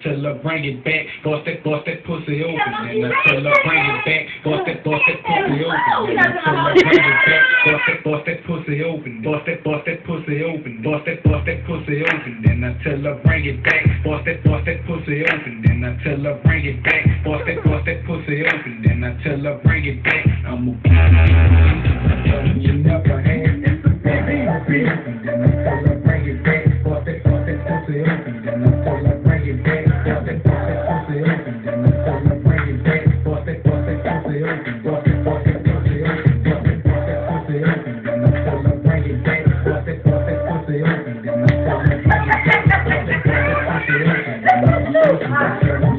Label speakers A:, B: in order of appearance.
A: Tell her bring it back, bust that pussy open. And I tell her bring it back, bust that pussy open. And I tell her bring it back, bust that pussy open. Bust that pussy open. Bust that pussy open. And I tell her bring it back, bust that pussy open. And I tell her bring it back, bust that pussy open. And I tell her bring it back. I'ma you never had this baby. And I tell her bring it back, bust that pussy open. And I tell her bring it back. Bust that pussy open, then I tell her bring it back. Bust that pussy open, bust that pussy open, bust that pussy open, then I tell her bring it back. Bust that pussy open, then I tell her bring it back. Bust that pussy open, then I tell her bring it back.